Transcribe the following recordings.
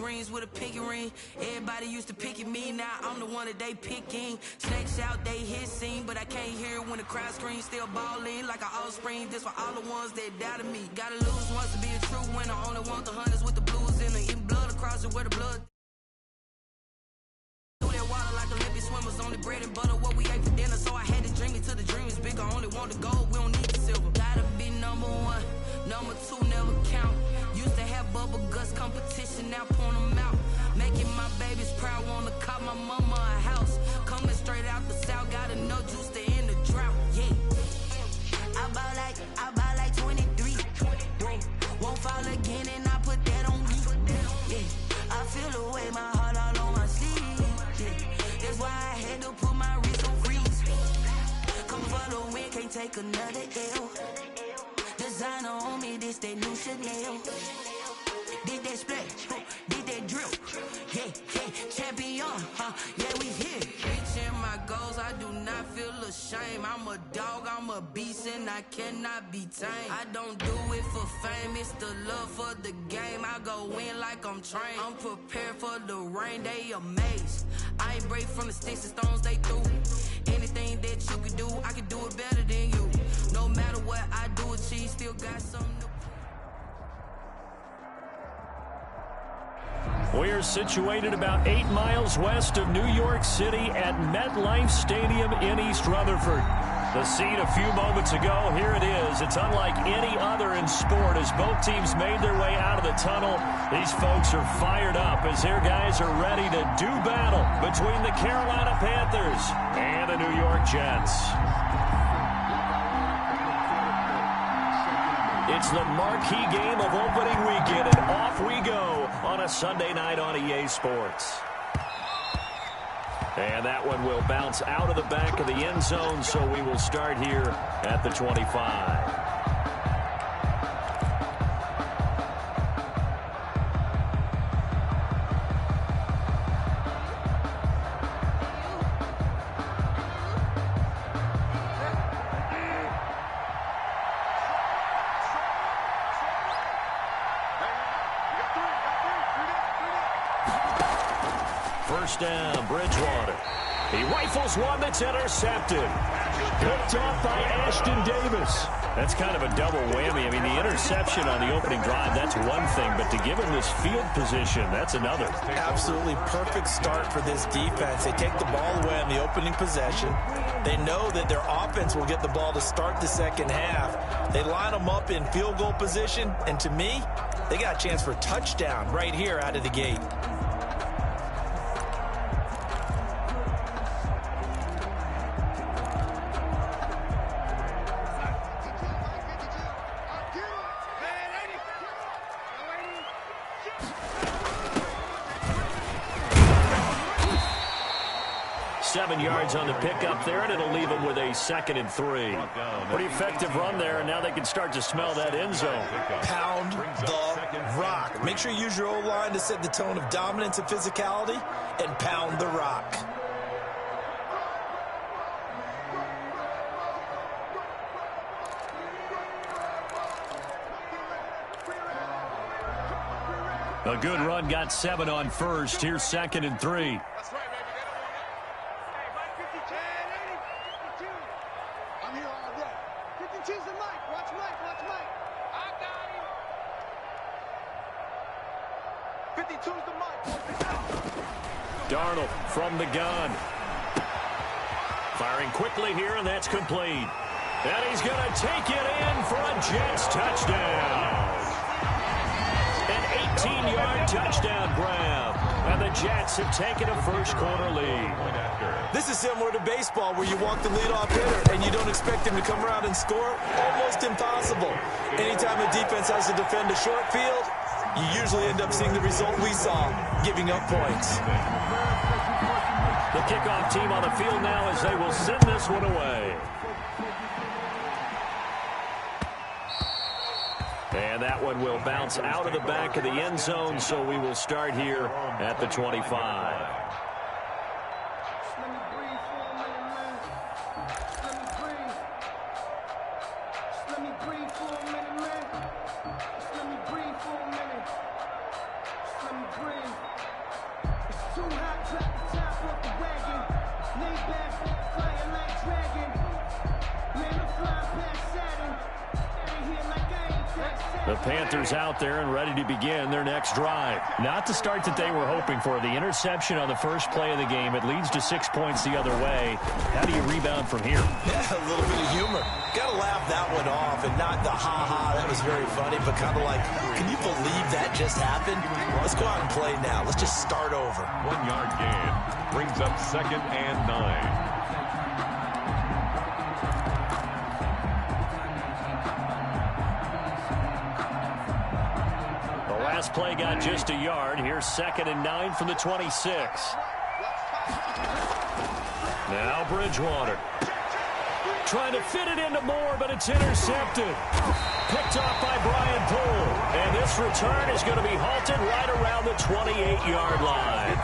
rings with a pinky ring. Everybody used to pick at me, now I'm the one that they picking. Snakes out, they hit scene, but I can't hear it when the crowd screams. Still balling like an offspring. This for all the ones that doubted me. Gotta lose once to be a true winner. Only want the hunters with the blues in them. Eating blood across it where the blood. Water like Olympic swimmers, only bread and butter what we ate for dinner. So I had to dream it till the dream is bigger. Only want the gold, we don't need the silver. Gotta be number one, number two never count. Used to have bubble guts competition, now point them out. Making my babies proud, wanna cop my mama a house. Coming straight out the south, got enough juice to end the drought. Yeah, I buy like 23. Whoa, won't fall again and I put that on me. Yeah, I feel the way my heart all on my sleeve. That's why I had to put my wrist on freeze. Come for the win, can't take another L. Designer on me, this that new Chanel. Did that splash, did that drill. Yeah, champion, yeah, we here. Reaching my goals, I do not feel ashamed. I'm a dog, I'm a beast, and I cannot be tamed. I don't do it for fame, it's the love for the game. I go in like I'm trained. I'm prepared for the rain, they amazed. I ain't break from the sticks and stones they threw. Anything that you could do, I could do it better than you. No matter what I do, achieve, still got something to. We're situated about 8 miles west of New York City at MetLife Stadium in East Rutherford. The scene a few moments ago, here it is. It's unlike any other in sport as both teams made their way out of the tunnel. These folks are fired up as their guys are ready to do battle between the Carolina Panthers and the New York Jets. It's the marquee game of opening weekend, and off we go on a Sunday night on EA Sports. And that one will bounce out of the back of the end zone, so we will start here at the 25. First down, Bridgewater. He rifles one that's intercepted. Picked off by Ashton Davis. That's kind of a double whammy. I mean, the interception on the opening drive, that's one thing, but to give him this field position, that's another. Absolutely perfect start for this defense. They take the ball away on the opening possession. They know that their offense will get the ball to start the second half. They line them up in field goal position, and to me, they got a chance for a touchdown right here out of the gate. Yards on the pickup there, and it'll leave them with a 2nd and 3. Pretty effective run there, and now they can start to smell that end zone. Pound the rock. Make sure you use your O-line to set the tone of dominance and physicality, and pound the rock. A good run, got 7 on first. Here's 2nd and 3. Darnold from the gun. Firing quickly here, and that's complete. And he's going to take it in for a Jets touchdown. An 18-yard touchdown grab. And the Jets have taken a first-quarter lead. This is similar to baseball where you walk the leadoff hitter and you don't expect him to come around and score. Almost impossible. Anytime a defense has to defend a short field, you usually end up seeing the result we saw, giving up points. The kickoff team on the field now as they will send this one away. And that one will bounce out of the back of the end zone, so we will start here at the 25. Let me breathe. The Panthers out there and ready to begin their next drive. Not the start that they were hoping for. The interception on the first play of the game. It leads to 6 points the other way. How do you rebound from here? Yeah, a little bit of humor. Got to laugh that one off and not the ha-ha. That was very funny, but kind of like, can you believe that just happened? Let's go out and play now. Let's just start over. 1 yard gain. Brings up 2nd and 9. Last play got just a yard. Here's 2nd and 9 from the 26. Now Bridgewater. Trying to fit it into Moore, but it's intercepted. Picked off by Brian Poole. And this return is going to be halted right around the 28-yard line.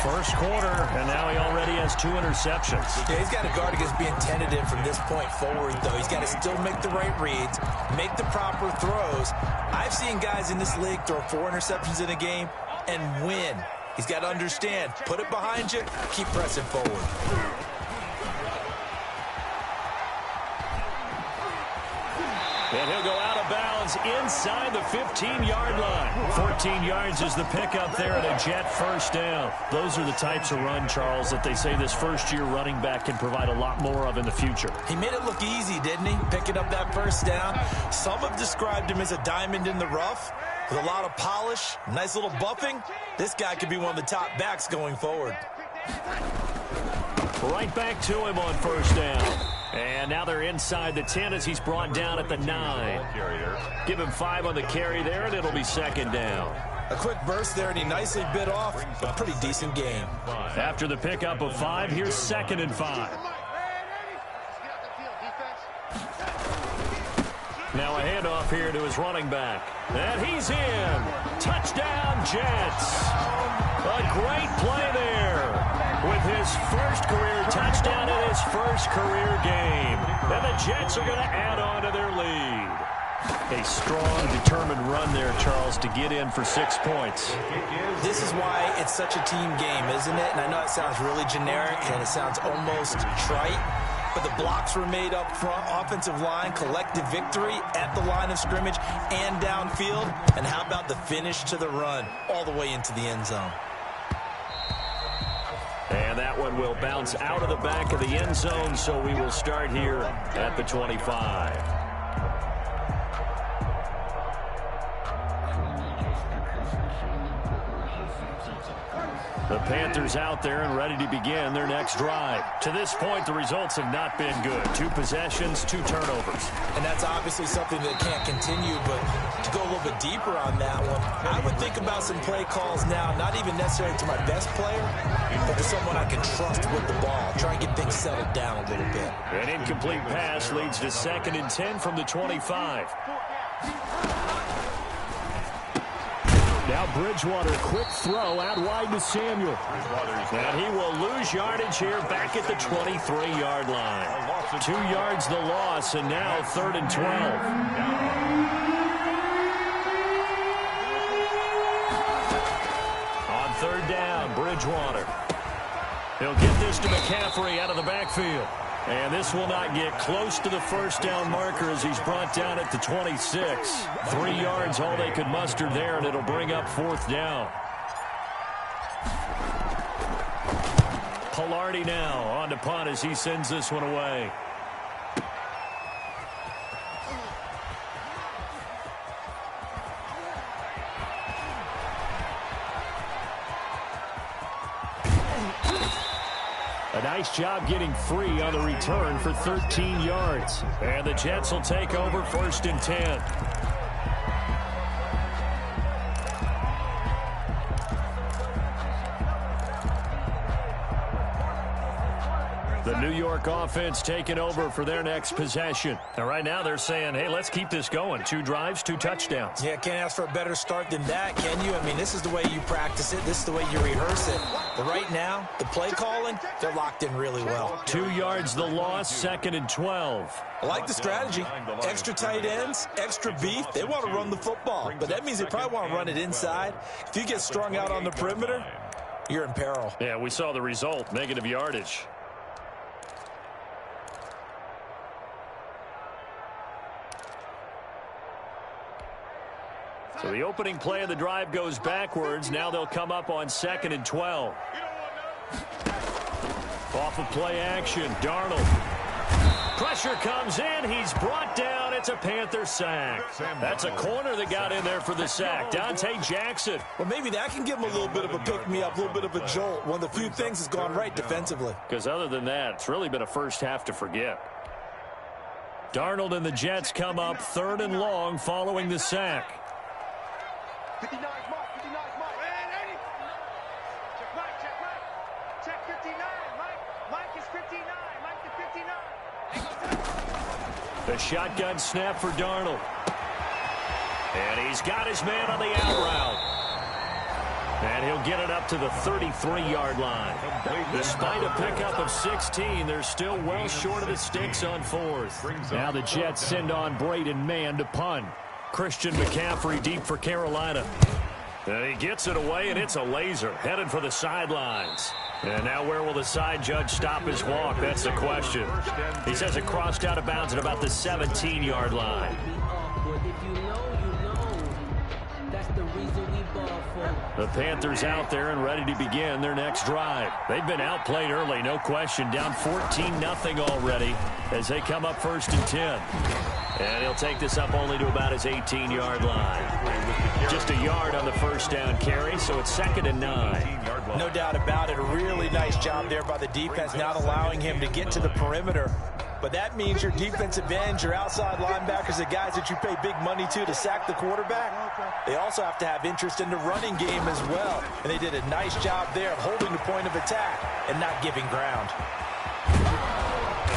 First quarter, and now he already has 2 interceptions. Yeah, he's got to guard against being tentative from this point forward, though. He's got to still make the right reads, make the proper throws. I've seen guys in this league throw 4 interceptions in a game and win. He's got to understand, put it behind you, keep pressing forward. And he'll go out of bounds inside the 15-yard line. 14 yards is the pickup there and a Jet first down. Those are the types of run, Charles, that they say this first-year running back can provide a lot more of in the future. He made it look easy, didn't he? Picking up that first down. Some have described him as a diamond in the rough with a lot of polish, nice little buffing. This guy could be one of the top backs going forward. Right back to him on first down. And now they're inside the 10 as he's brought down at the 9. Give him 5 on the carry there, and it'll be 2nd down. A quick burst there, and he nicely bit off a pretty decent game. After the pickup of 5, here's 2nd and 5. Now a handoff here to his running back. And he's in. Touchdown, Jets. A great play there with his first career touchdown in his first career game. And the Jets are going to add on to their lead. A strong, determined run there, Charles, to get in for 6 points. This is why it's such a team game, isn't it? And I know it sounds really generic and it sounds almost trite, but the blocks were made up front, offensive line, collective victory at the line of scrimmage and downfield. And how about the finish to the run all the way into the end zone? And that one will bounce out of the back of the end zone, so we will start here at the 25. The Panthers out there and ready to begin their next drive. To this point, the results have not been good. 2 possessions, 2 turnovers. And that's obviously something that can't continue, but to go a little bit deeper on that one, I would think about some play calls now, not even necessarily to my best player, but to someone I can trust with the ball. Try and get things settled down a little bit. An incomplete pass leads to 2nd and 10 from the 25. Now Bridgewater, quick throw out wide to Samuel. And he will lose yardage here back at the 23-yard line. 2 yards the loss, and now 3rd and 12. On 3rd down, Bridgewater. He'll get this to McCaffrey out of the backfield. And this will not get close to the first down marker as he's brought down at the 26. 3 yards all they could muster there, and it'll bring up 4th down. Pilardi now on to punt as he sends this one away. A nice job getting free on the return for 13 yards. And the Jets will take over 1st and 10. The New York offense taking over for their next possession. And right now they're saying, hey, let's keep this going. 2 drives, 2 touchdowns. Yeah, can't ask for a better start than that, can you? I mean, this is the way you practice it. This is the way you rehearse it. But right now, the play calling, they're locked in really well. 2 yards the loss, 2nd and 12. I like the strategy. Extra tight ends, extra beef. They want to run the football. But that means they probably want to run it inside. If you get strung out on the perimeter, you're in peril. Yeah, we saw the result, negative yardage. So the opening play of the drive goes backwards. Now they'll come up on 2nd and 12. Off of play action, Darnold. Pressure comes in. He's brought down. It's a Panther sack. That's a corner that got in there for the sack. Dante Jackson. Well, maybe that can give him a little bit of a pick-me-up, a little bit of a jolt. One of the few things that's gone right defensively. Because other than that, it's really been a first half to forget. Darnold and the Jets come up 3rd and long following the sack. 59, Mark, 59, Mark. Check right, check right. Check 59, Mike. Mike is 59. Mike to 59. The shotgun snap for Darnold. And he's got his man on the out route. And he'll get it up to the 33-yard line. Despite a pickup of 16, they're still well short of the sticks on 4th. Now the Jets send on Braden Mann to punt. Christian McCaffrey deep for Carolina. And he gets it away, and it's a laser. Headed for the sidelines. And now where will the side judge stop his walk? That's the question. He says it crossed out of bounds at about the 17-yard line. The Panthers out there and ready to begin their next drive. They've been outplayed early, no question. Down 14-0 already as they come up 1st and 10. And he'll take this up only to about his 18-yard line. Just a yard on the first down carry, so it's 2nd and 9. No doubt about it. A really nice job there by the defense, not allowing him to get to the perimeter. But that means your defensive ends, your outside linebackers, the guys that you pay big money to sack the quarterback, they also have to have interest in the running game as well. And they did a nice job there of holding the point of attack and not giving ground.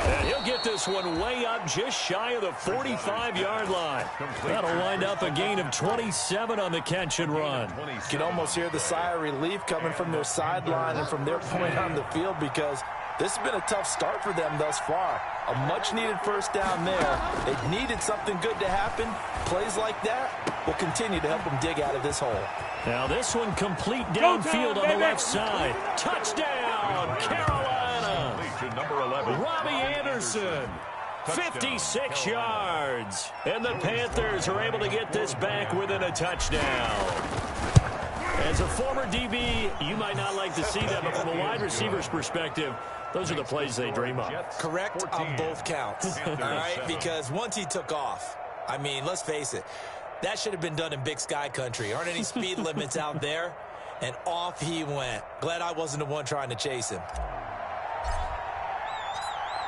And he'll get this one way up just shy of the 45-yard line. That'll wind up a gain of 27 on the catch and run. You can almost hear the sigh of relief coming from their sideline and from their point on the field, because this has been a tough start for them thus far. A much-needed first down there. They needed something good to happen. Plays like that will continue to help them dig out of this hole. Now this one complete downfield on the left side. Touchdown, Carolina. Number 11. Robbie Anderson. 56 yards. And the Panthers are able to get this back within a touchdown. As a former DB, you might not like to see that, but from a wide receiver's perspective, those are the plays they dream of. Correct on both counts, all right? Because once he took off, I mean, let's face it, that should have been done in Big Sky country. Aren't any speed limits out there? And off he went. Glad I wasn't the one trying to chase him.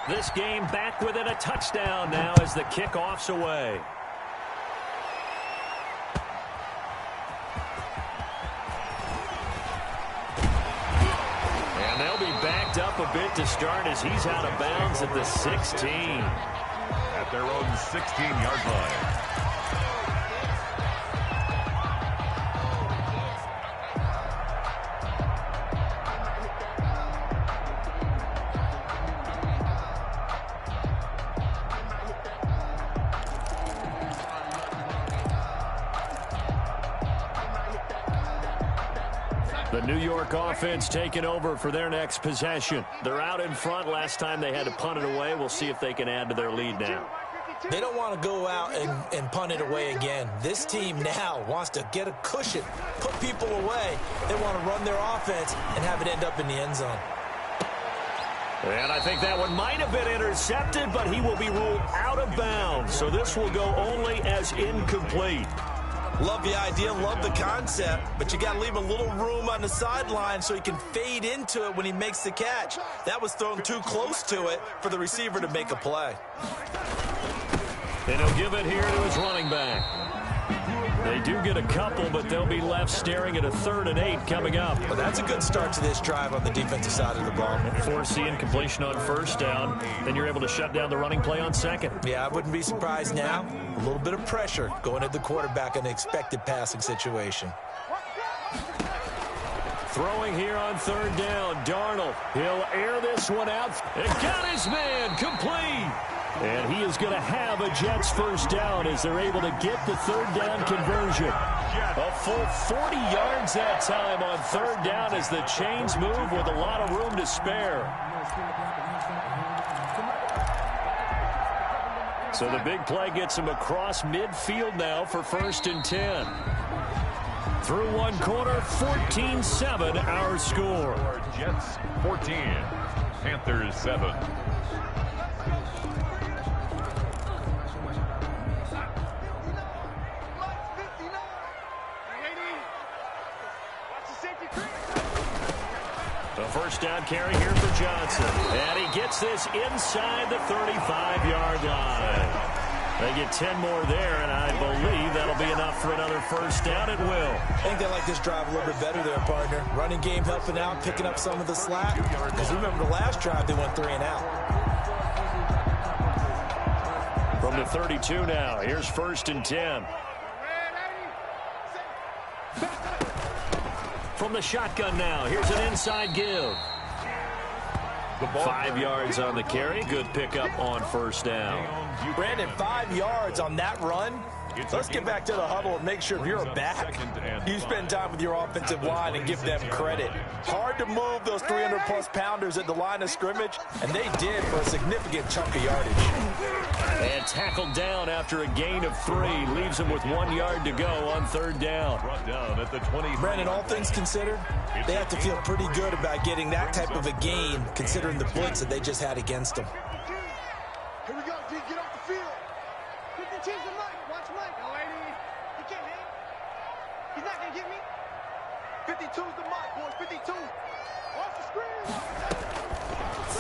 This game back within a touchdown now as the kickoff's away. And they'll be backed up a bit to start as he's out of bounds at the 16. At their own 16-yard line. The New York offense taking over for their next possession. They're out in front. Last time they had to punt it away. We'll see if they can add to their lead now. They don't want to go out and punt it away again. This team now wants to get a cushion, put people away. They want to run their offense and have it end up in the end zone. And I think that one might have been intercepted, but he will be ruled out of bounds. So this will go only as incomplete. Love the idea, love the concept, but you got to leave a little room on the sideline so he can fade into it when he makes the catch. That was thrown too close to it for the receiver to make a play. And he'll give it here to his running back. They do get a couple, but they'll be left staring at a 3rd and 8 coming up. Well, that's a good start to this drive on the defensive side of the ball. Force the incompletion on first down. Then you're able to shut down the running play on second. Yeah, I wouldn't be surprised now. A little bit of pressure going at the quarterback in an expected passing situation. Throwing here on 3rd down, Darnold. He'll air this one out. It got his man complete. And he is going to have a Jets first down as they're able to get the 3rd down conversion. A full 40 yards that time on 3rd down as the chains move with a lot of room to spare. So the big play gets him across midfield now for 1st and 10. Through one quarter, 14-7 our score. Jets 14, Panthers 7. The first down carry here for Johnson. And he gets this inside the 35-yard line. They get 10 more there, and I believe that'll be enough for another first down. It will. I think they like this drive a little bit better there, partner. Running game helping out, picking up some of the slack. Because remember the last drive, they went 3 and out. From the 32 now, here's 1st and 10. From the shotgun now, here's an inside give. 5 yards on the carry. Good pickup on 1st down. Brandon, 5 yards on that run. Let's get back to the huddle and make sure if you're a back, you spend time with your offensive line and give them credit. Hard to move those 300-plus pounders at the line of scrimmage, and they did for a significant chunk of yardage. And tackled down after a gain of 3. Leaves him with 1 yard to go on 3rd down. Brought down at the 20. Brandon, all things considered, they have to feel pretty good about getting that type of a gain, considering the blitz that they just had against them. Here we go, D. Get off the field. Put the cheese on Mike. Watch Mike. Oh, lady. He can't hang. He's not going to get me. 52's the Mike, boys. 52. Off the screen.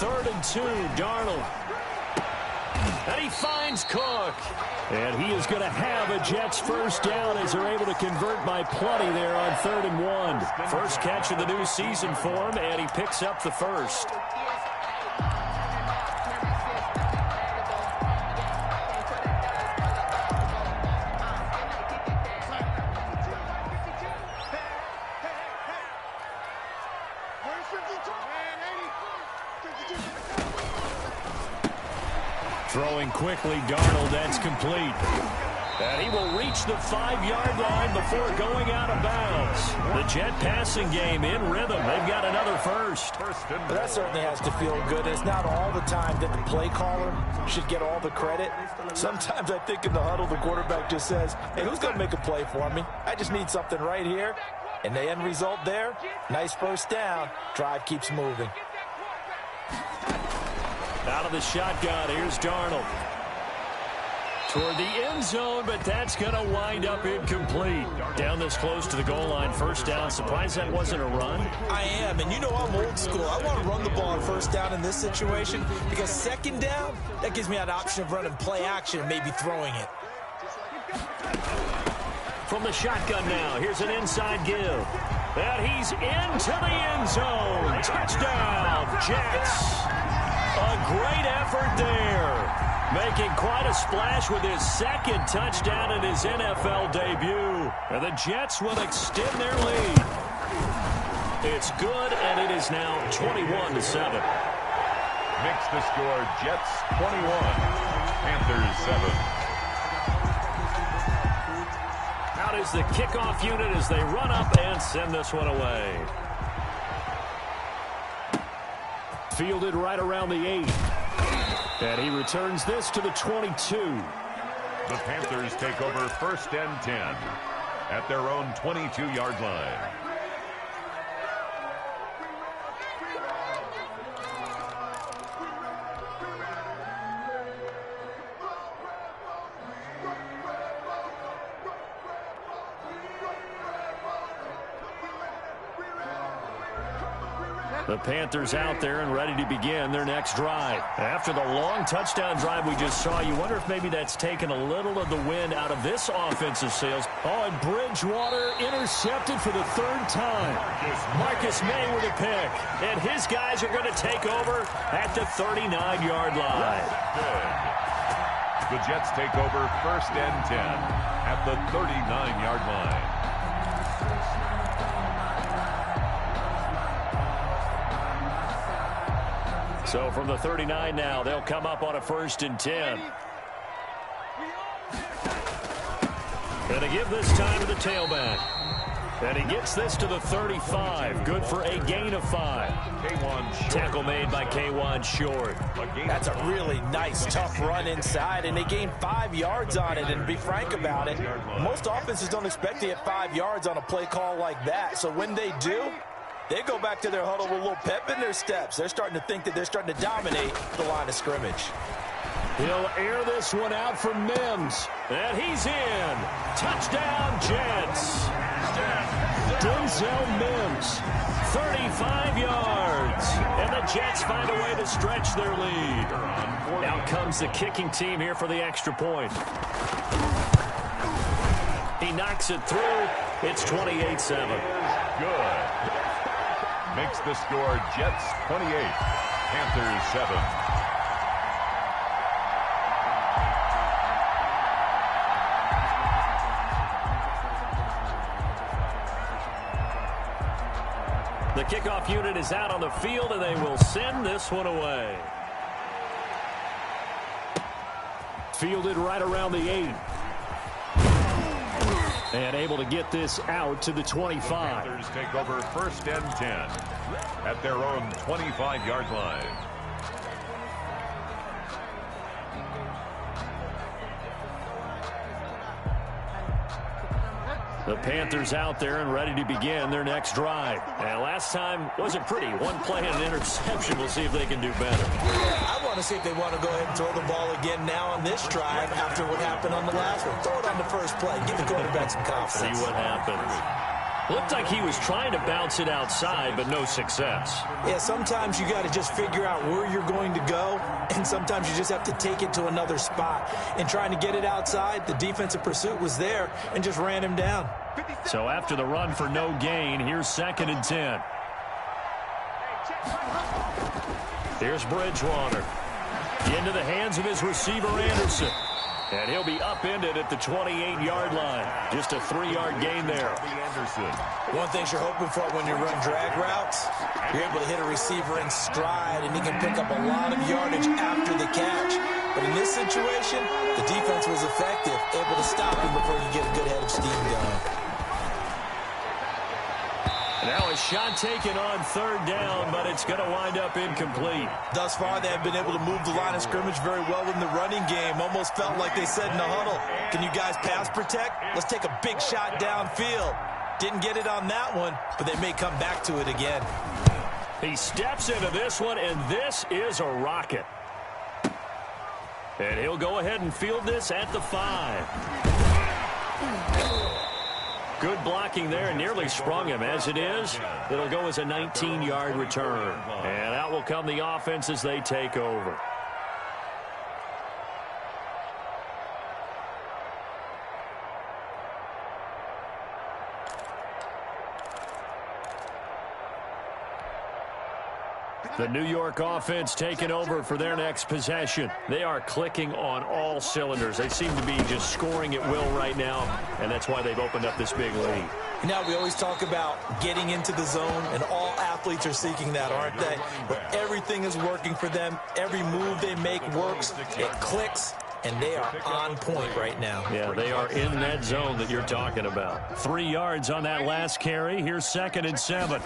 3rd and 2, Darnold. And he finds Cook. And he is going to have a Jets first down as they're able to convert by plenty there on 3rd and 1. First catch of the new season for him, and he picks up the first. Throwing quickly, Darnold, that's complete. And he will reach the 5-yard line before going out of bounds. The Jet passing game in rhythm. They've got another first. But that certainly has to feel good. It's not all the time that the play caller should get all the credit. Sometimes I think in the huddle, the quarterback just says, hey, who's going to make a play for me? I just need something right here. And the end result there, nice first down. Drive keeps moving. Out of the shotgun, here's Darnold. Toward the end zone, but that's going to wind up incomplete. Down this close to the goal line, first down. Surprised that wasn't a run? I am, and you know I'm old school. I want to run the ball on first down in this situation because 2nd down, that gives me an option of running play action and maybe throwing it. From the shotgun now, here's an inside give. And he's into the end zone. Touchdown, Jets. A great effort there. Making quite a splash with his 2nd touchdown in his NFL debut. And the Jets will extend their lead. It's good, and it is now 21-7. Makes the score Jets 21, Panthers 7. Out is the kickoff unit as they run up and send this one away. Fielded right around the 8. And he returns this to the 22. The Panthers take over 1st and 10 at their own 22-yard line. The Panthers out there and ready to begin their next drive. After the long touchdown drive we just saw, you wonder if maybe that's taken a little of the wind out of this offensive sails. Oh, and Bridgewater intercepted for the 3rd time. Marcus May with a pick. And his guys are going to take over at the 39-yard line. Good. The Jets take over 1st and 10 at the 39-yard line. So from the 39 now, they'll come up on a 1st and 10. And they give this time to the tailback. And he gets this to the 35. Good for a gain of 5. Tackle made by K1 Short. That's a really nice, tough run inside, and they gained 5 yards on it. And to be frank about it, most offenses don't expect to get 5 yards on a play call like that. So when they do, they go back to their huddle with a little pep in their steps. They're starting to think that they're starting to dominate the line of scrimmage. He'll air this one out for Mims. And he's in. Touchdown, Jets. Denzel Mims, 35 yards. And the Jets find a way to stretch their lead. Out comes the kicking team here for the extra point. He knocks it through. It's 28-7. Good. Makes the score Jets 28, Panthers 7. The kickoff unit is out on the field, and they will send this one away. Fielded right around the 8. And able to get this out to the 25. Panthers take over 1st and 10 at their own 25-yard line. The Panthers out there and ready to begin their next drive. And last time wasn't pretty. One play and an interception. We'll see if they can do better. I want to see if they want to go ahead and throw the ball again now on this drive after what happened on the last one. Throw it on the first play. Give the quarterback some confidence. See what happens. Looked like he was trying to bounce it outside, but no success. Yeah, sometimes you got to just figure out where you're going to go, and sometimes you just have to take it to another spot. And trying to get it outside, the defensive pursuit was there and just ran him down. So after the run for no gain, here's 2nd and 10. Here's Bridgewater. Into the hands of his receiver, Anderson. And he'll be upended at the 28-yard line. Just a 3-yard gain there. One thing you're hoping for when you run drag routes, you're able to hit a receiver in stride, and he can pick up a lot of yardage after the catch. But in this situation, the defense was effective, able to stop him before you get a good head of steam going. Now a shot taken on 3rd down, but it's going to wind up incomplete. Thus far, they have been able to move the line of scrimmage very well in the running game. Almost felt like they said in the huddle, can you guys pass protect? Let's take a big shot downfield. Didn't get it on that one, but they may come back to it again. He steps into this one, and this is a rocket. And he'll go ahead and field this at the 5. Good blocking there, and nearly sprung him. As it is, it'll go as a 19-yard return. And out will come the offense as they take over. The New York offense taking over for their next possession. They are clicking on all cylinders. They seem to be just scoring at will right now, and that's why they've opened up this big lead. Now, we always talk about getting into the zone, and all athletes are seeking that, aren't they? But everything is working for them. Every move they make works. It clicks, and they are on point right now. Yeah, they are in that zone that you're talking about. 3 yards on that last carry. Here's 2nd and 7.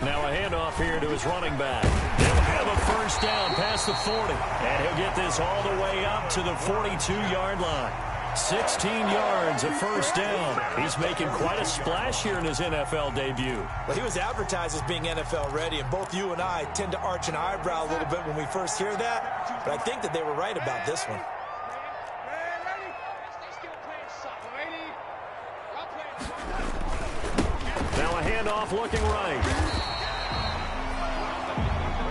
Now a handoff here to his running back. He'll have a first down past the 40. And he'll get this all the way up to the 42-yard line. 16 yards, a first down. He's making quite a splash here in his NFL debut. Well, he was advertised as being NFL ready, and both you and I tend to arch an eyebrow a little bit when we first hear that. But I think that they were right about this one. Now a handoff looking right.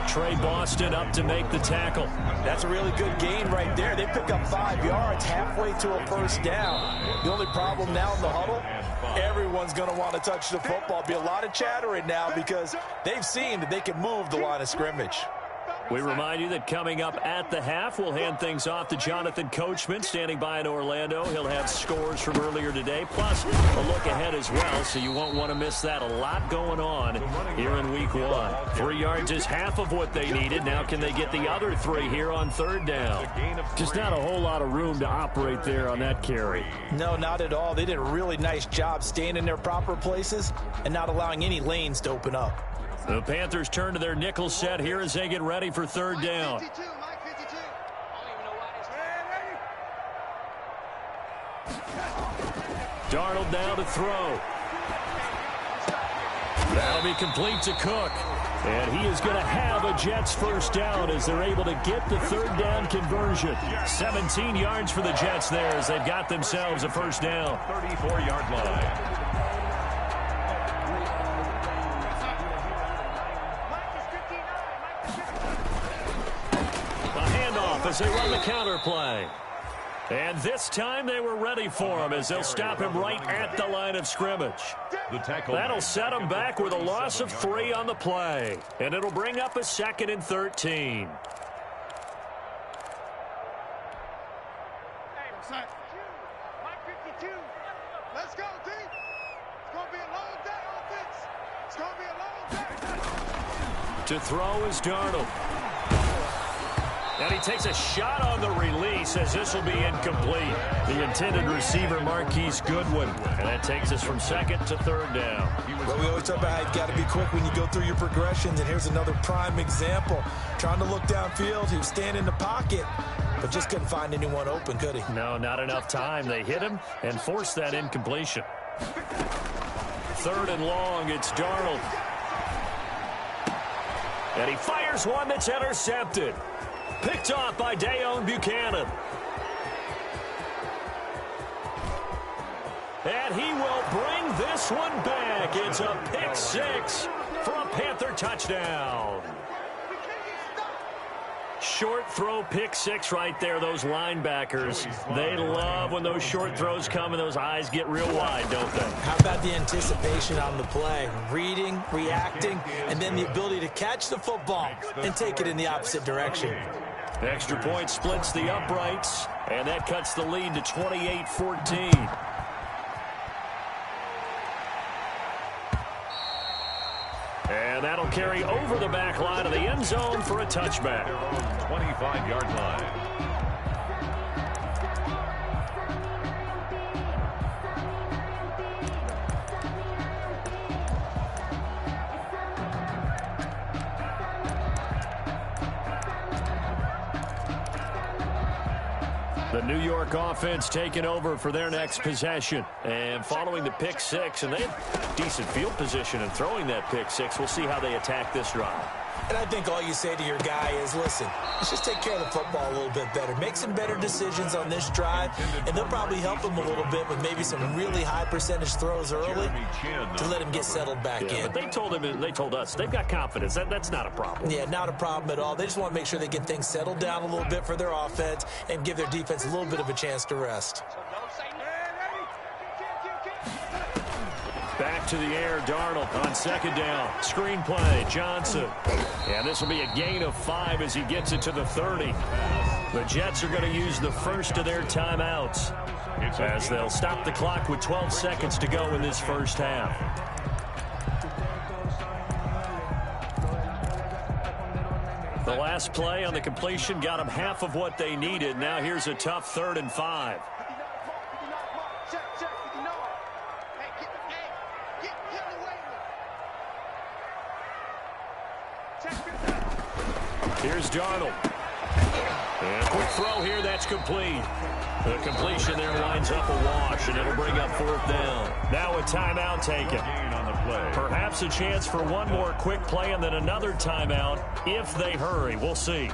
Trey Boston up to make the tackle. That's a really good gain right there. They pick up 5 yards halfway to a first down. The only problem now in the huddle, everyone's going to want to touch the football. Be a lot of chattering now because they've seen that they can move the line of scrimmage. We remind you that coming up at the half, we'll hand things off to Jonathan Coachman, standing by in Orlando. He'll have scores from earlier today, plus a look ahead as well, so you won't want to miss that. A lot going on here in week 1. 3 yards is half of what they needed. Now can they get the other 3 here on 3rd down? Just not a whole lot of room to operate there on that carry. No, not at all. They did a really nice job staying in their proper places and not allowing any lanes to open up. The Panthers turn to their nickel set here as they get ready for 3rd down. Darnold now to throw. That'll be complete to Cook. And he is going to have a Jets 1st down as they're able to get the 3rd down conversion. 17 yards for the Jets there as they've got themselves a 1st down. 34-yard line. As they run the counter play. And this time they were ready for him as they'll stop him right at the line of scrimmage. That'll set him back with a loss of 3 on the play. And it'll bring up a 2nd and 13. Let's go, D. It's going to be a long day, offense. It's going to be a long day. To throw is Darnold. And he takes a shot on the release as this will be incomplete. The intended receiver, Marquise Goodwin. And that takes us from 2nd to 3rd down. Well, we always talk about how you've got to be quick when you go through your progressions, and here's another prime example. Trying to look downfield, he was standing in the pocket, but just couldn't find anyone open, could he? No, not enough time. They hit him and forced that incompletion. 3rd and long, it's Darnold. And he fires one that's intercepted. Picked off by Dayon Buchanan. And he will bring this one back. It's a pick 6 for a Panther touchdown. Short throw, pick 6 right there. Those linebackers, they love when those short throws come and those eyes get real wide, don't they? How about the anticipation on the play? Reading, reacting, and then the ability to catch the football and take it in the opposite direction. Extra point splits the uprights, and that cuts the lead to 28-14. And that'll carry over the back line of the end zone for a touchback. 25-yard line. The New York offense taking over for their next possession. And following the pick 6, and they have decent field position in throwing that pick 6. We'll see how they attack this drive. And I think all you say to your guy is, listen, let's just take care of the football a little bit better. Make some better decisions on this drive, and they'll probably help him a little bit with maybe some really high percentage throws early to let him get settled back in. But they told us they've got confidence. That's not a problem. Yeah, not a problem at all. They just want to make sure they get things settled down a little bit for their offense and give their defense a little bit of a chance to rest. Back to the air, Darnold on 2nd down. Screen play, Johnson. And this will be a gain of 5 as he gets it to the 30. The Jets are going to use the first of their timeouts as they'll stop the clock with 12 seconds to go in this first half. The last play on the completion got them half of what they needed. Now here's a tough 3rd and 5. Here's Darnold. And a quick throw here, that's complete. The completion there winds up a wash, and it'll bring up 4th down. Now a timeout taken. Perhaps a chance for one more quick play and then another timeout if they hurry. We'll see.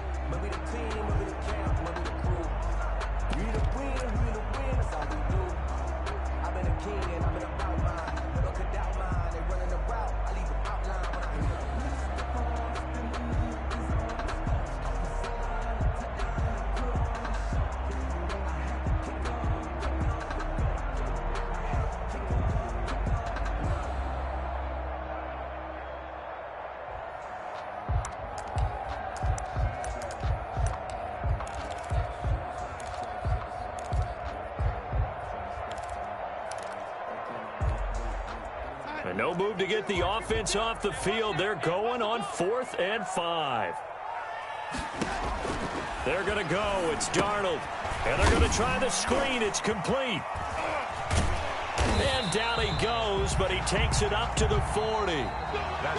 And no move to get the offense off the field. They're going on 4th and 5. They're going to go. It's Darnold. And they're going to try the screen. It's complete. And down he goes, but he takes it up to the 40.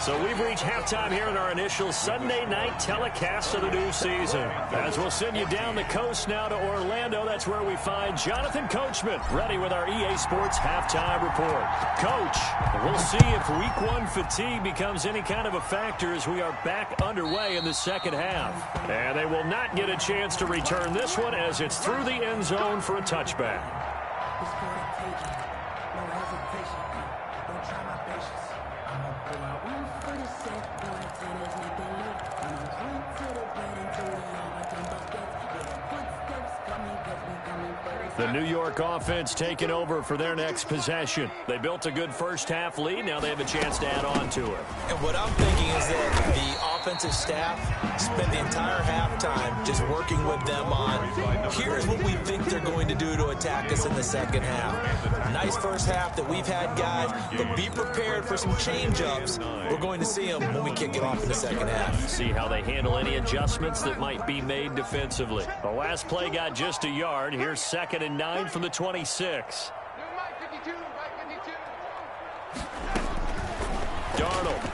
So we've reached halftime here in our initial Sunday night telecast of the new season. As we'll send you down the coast now to Orlando, that's where we find Jonathan Coachman, ready with our EA Sports halftime report. Coach, we'll see if Week 1 fatigue becomes any kind of a factor as we are back underway in the second half. And they will not get a chance to return this one as it's through the end zone for a touchback. The New York offense taking over for their next possession. They built a good first-half lead. Now they have a chance to add on to it. And what I'm thinking is that the offensive staff spent the entire halftime just working with them on, here's what we think they're going to do to attack us in the second half. Nice first half that we've had, guys, but be prepared for some change-ups. We're going to see them when we kick it off in the second half. See how they handle any adjustments that might be made defensively. The last play got just a yard. Here's 2nd and 9 from the 26. Darnold.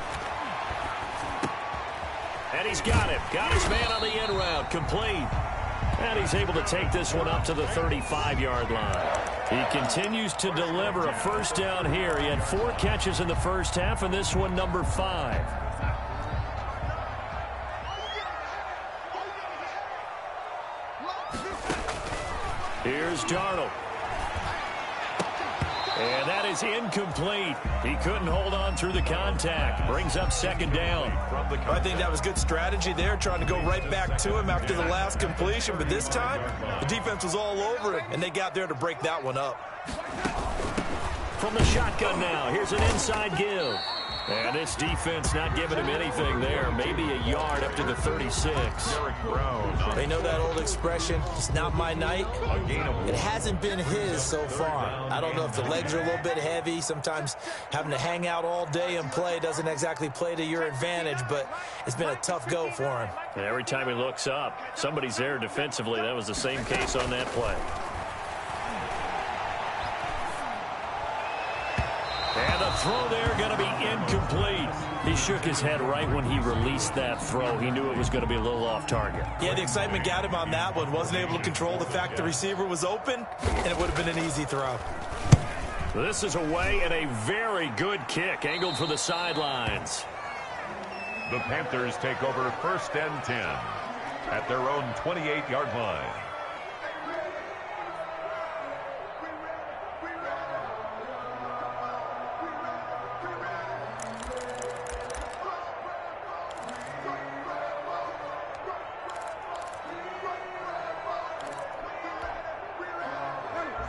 And he's got it. Got his man on the end route. Complete. And he's able to take this one up to the 35-yard line. He continues to deliver a first down here. He had 4 catches in the first half, and this one number 5. Here's Darnold. And that is incomplete. He couldn't hold on through the contact. Brings up 2nd down. I think that was good strategy there, trying to go right back to him after the last completion. But this time, the defense was all over it, and they got there to break that one up. From the shotgun now, here's an inside give. And this defense not giving him anything there. Maybe a yard up to the 36. They know that old expression, it's not my night. It hasn't been his so far. I don't know if the legs are a little bit heavy. Sometimes having to hang out all day and play doesn't exactly play to your advantage, but it's been a tough go for him. And every time he looks up, somebody's there defensively. That was the same case on that play. And the throw there going to be incomplete. He shook his head right when he released that throw. He knew it was going to be a little off target. Yeah, the excitement got him on that one. Wasn't able to control the fact the receiver was open, and it would have been an easy throw. This is away and a very good kick angled for the sidelines. The Panthers take over 1st and 10 at their own 28-yard line.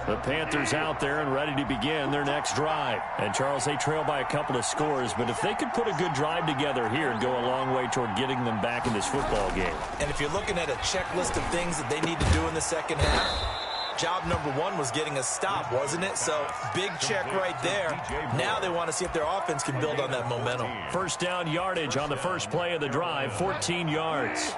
The Panthers out there and ready to begin their next drive. And, Charles, they trail by a couple of scores, but if they could put a good drive together here and go a long way toward getting them back in this football game. And if you're looking at a checklist of things that they need to do in the second half, job number 1 was getting a stop, wasn't it? So, big check right there. Now they want to see if their offense can build on that momentum. First down yardage on the first play of the drive, 14 yards.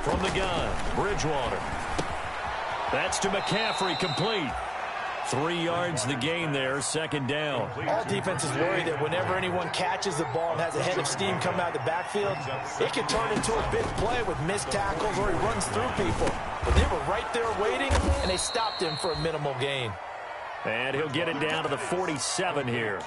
From the gun, Bridgewater. That's to McCaffrey, complete. 3 yards the gain there, 2nd down. All defenses worry that whenever anyone catches the ball and has a head of steam come out of the backfield, it can turn into a big play with missed tackles or he runs through people. But they were right there waiting, and they stopped him for a minimal gain. And he'll get it down to the 47 here.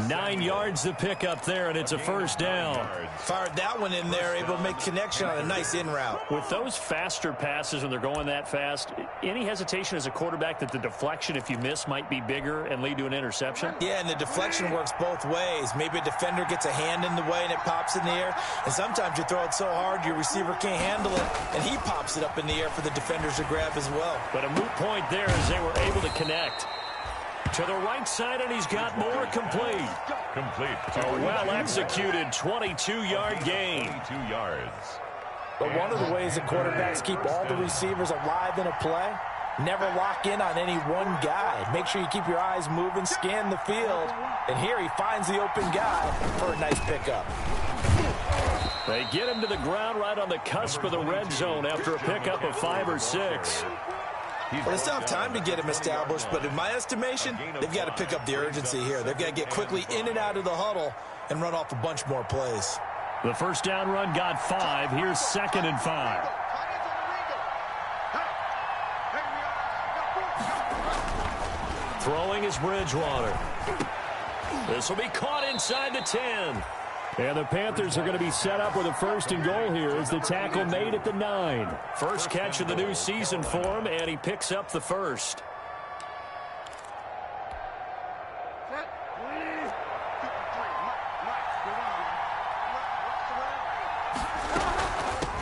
9 yards to pick up there, and it's a first down. Fired that one in there, able to make connection on a nice in route. With those faster passes when they're going that fast, any hesitation as a quarterback that the deflection, if you miss, might be bigger and lead to an interception? Yeah, and the deflection works both ways. Maybe a defender gets a hand in the way and it pops in the air. And sometimes you throw it so hard your receiver can't handle it, and he pops it up in the air for the defenders to grab as well. But a moot point there as they were able to connect. To the right side, and he's got more complete. A well-executed 22-yard gain. 22 yards. But one of the ways that quarterbacks keep all the receivers alive in a play Never lock in on any one guy. Make sure you keep your eyes moving, scan the field. And here he finds the open guy for a nice pickup. They get him to the ground right on the cusp of the red zone after a pickup of 5 or 6. Well, they still have time to get him established, but in my estimation, they've got to pick up the urgency here. They've got to get quickly in and out of the huddle and run off a bunch more plays. The first down run got 5. Here's 2nd and 5. Throwing is Bridgewater. This will be caught inside the 10. And the Panthers are going to be set up with a 1st and goal here as the tackle made at the 9. First catch of the new season for him, and he picks up the first.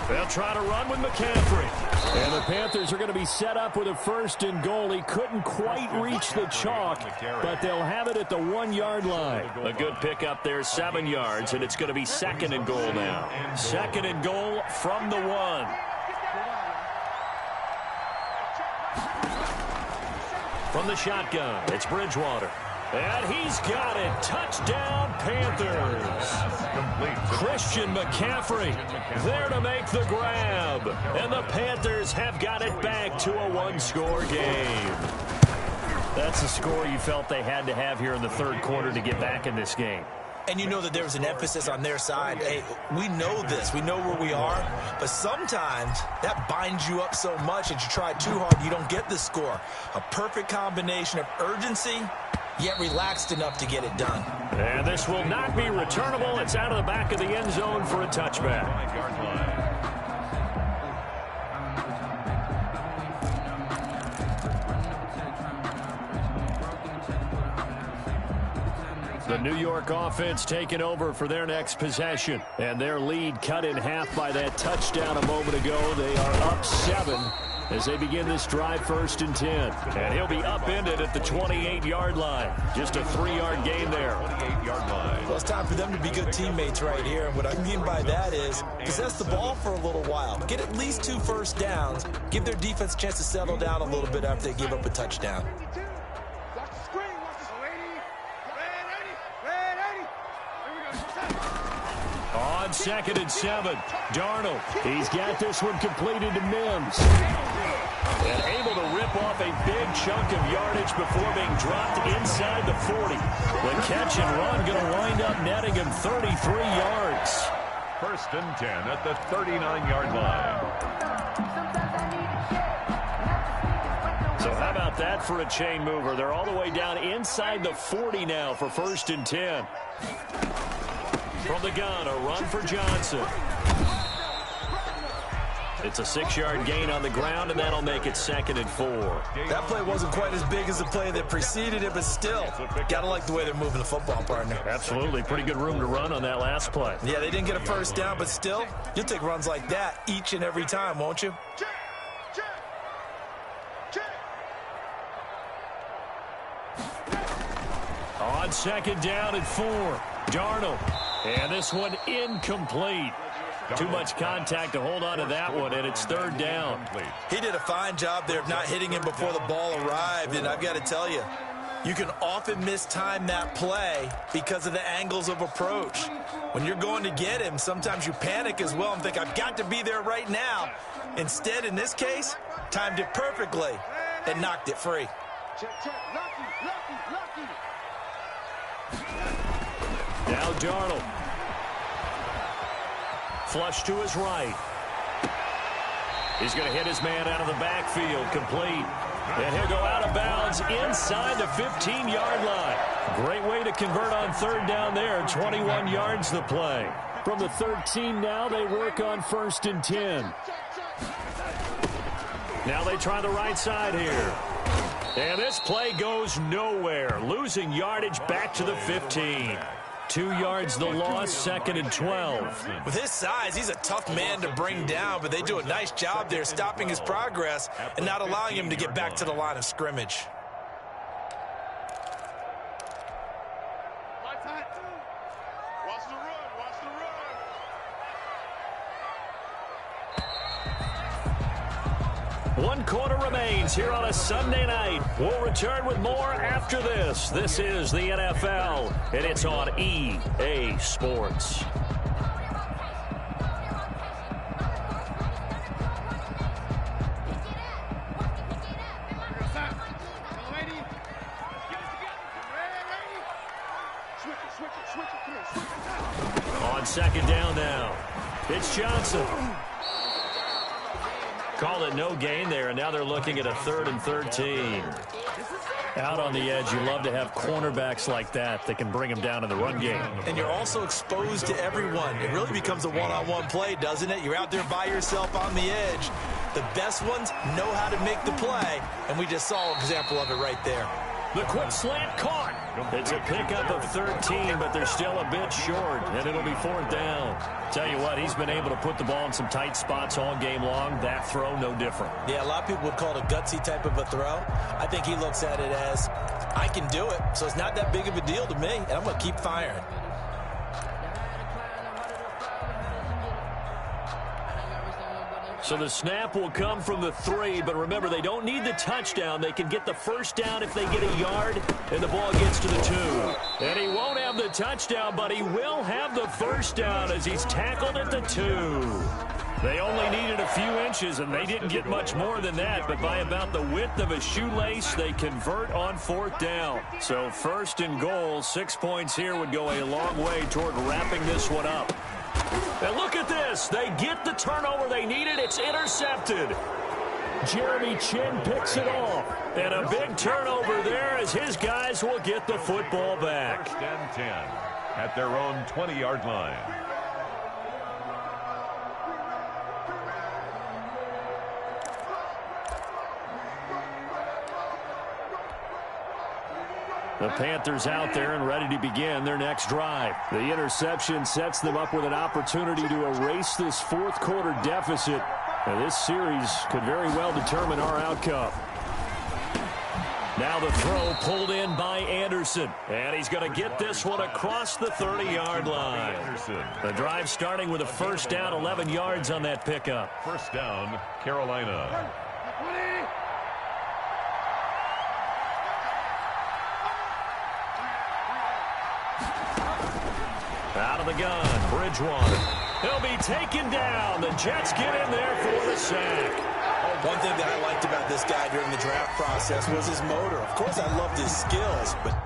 They'll try to run with McCaffrey. And the Panthers are going to be set up with a 1st and goal. He couldn't quite reach the chalk, but they'll have it at the 1-yard line. A good pickup there, 7 yards, and it's going to be 2nd and goal now. 2nd and goal from the 1. From the shotgun, it's Bridgewater. And he's got it. Touchdown, Panthers. Christian McCaffrey there to make the grab. And the Panthers have got it back to a 1-score game. That's the score you felt they had to have here in the 3rd quarter to get back in this game. And you know that there was an emphasis on their side. Hey, we know this. We know where we are. But sometimes that binds you up so much that you try too hard, you don't get the score. A perfect combination of urgency, yet relaxed enough to get it done. And this will not be returnable. It's out of the back of the end zone for a touchback. 5-yard line. The New York offense taking over for their next possession. And their lead cut in half by that touchdown a moment ago. They are up 7 as they begin this drive, 1st and 10. And he'll be upended at the 28-yard line. Just a 3-yard gain there. 28-yard line. Well, it's time for them to be good teammates right here. And what I mean by that is possess the ball for a little while. Get at least 2 first downs. Give their defense a chance to settle down a little bit after they give up a touchdown. On 2nd and 7, Darnold. He's got this one completed to Mims. And able to rip off a big chunk of yardage before being dropped inside the 40. The catch and run going to wind up netting him 33 yards. 1st and 10 at the 39-yard line. So how about that for a chain mover? They're all the way down inside the 40 now for 1st and 10. From the gun, a run for Johnson. It's a 6-yard gain on the ground, and that'll make it 2nd and 4. That play wasn't quite as big as the play that preceded it, but still, gotta like the way they're moving the football, partner. Absolutely. Pretty good room to run on that last play. Yeah, they didn't get a first down, but still, you'll take runs like that each and every time, won't you? On 2nd down and 4, Darnold. And this one incomplete. Too much contact to hold on to that one, and it's 3rd down. He did a fine job there of not hitting him before the ball arrived, and I've got to tell you, you can often mistime that play because of the angles of approach. When you're going to get him, sometimes you panic as well and think, I've got to be there right now. Instead, in this case, timed it perfectly and knocked it free. Now Darnold. Flush to his right. He's going to hit his man out of the backfield, complete. And he'll go out of bounds inside the 15-yard line. Great way to convert on 3rd down there. 21 yards the play. From the 13 now, they work on 1st and 10. Now they try the right side here. And this play goes nowhere. Losing yardage back to the 15. 2 yards the loss, 2nd and 12. With his size, he's a tough man to bring down, but they do a nice job there stopping his progress and not allowing him to get back to the line of scrimmage. Watch the run, watch the run. 1 quarter remaining. gains here on a Sunday night. We'll return with more after this. This is the NFL, and it's on EA Sports. On second down now, it's Johnson. Call it no gain there, and now they're looking at a 3rd and 13. Out on the edge, you love to have cornerbacks like that can bring them down in the run game. And you're also exposed to everyone. It really becomes a one-on-one play, doesn't it? You're out there by yourself on the edge. The best ones know how to make the play, and we just saw an example of it right there. The quick slant caught. It's a pickup of 13, but they're still a bit short, and it'll be 4th down. Tell you what, he's been able to put the ball in some tight spots all game long. That throw, no different. Yeah, a lot of people would call it a gutsy type of a throw. I think he looks at it as, I can do it, so it's not that big of a deal to me, and I'm going to keep firing. So the snap will come from the 3, but remember, they don't need the touchdown. They can get the first down if they get a yard, and the ball gets to the 2. And he won't have the touchdown, but he will have the first down as he's tackled at the 2. They only needed a few inches, and they didn't get much more than that, but by about the width of a shoelace, they convert on 4th down. So 1st and goal, 6 points here would go a long way toward wrapping this one up. And look at this. They get the turnover they needed. It's intercepted. Jeremy Chin picks it off. And a big turnover there as his guys will get the football back. 1st and 10 at their own 20-yard line. The Panthers out there and ready to begin their next drive. The interception sets them up with an opportunity to erase this 4th quarter deficit. Now, this series could very well determine our outcome. Now the throw pulled in by Anderson. And he's going to get this one across the 30-yard line. The drive starting with a 1st down, 11 yards on that pickup. 1st down, Carolina. Out of the gun, Bridgewater. He'll be taken down. The Jets get in there for the sack. One thing that I liked about this guy during the draft process was his motor. Of course, I loved his skills, but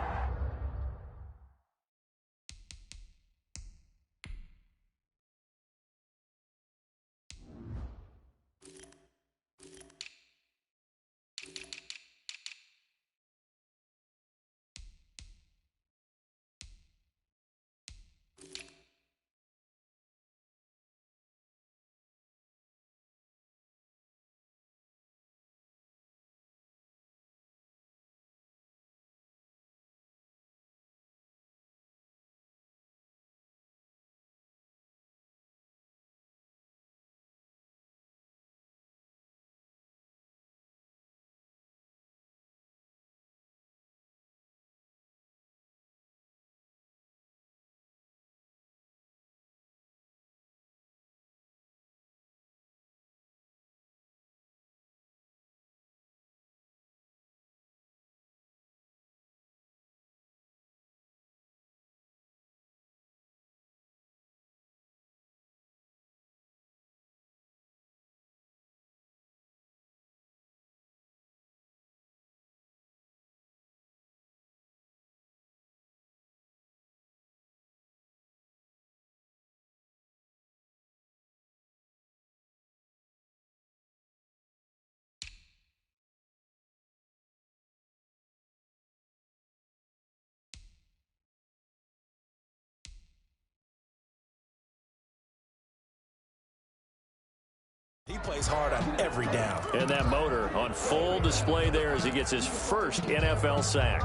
he plays hard on every down. And that motor on full display there as he gets his first NFL sack.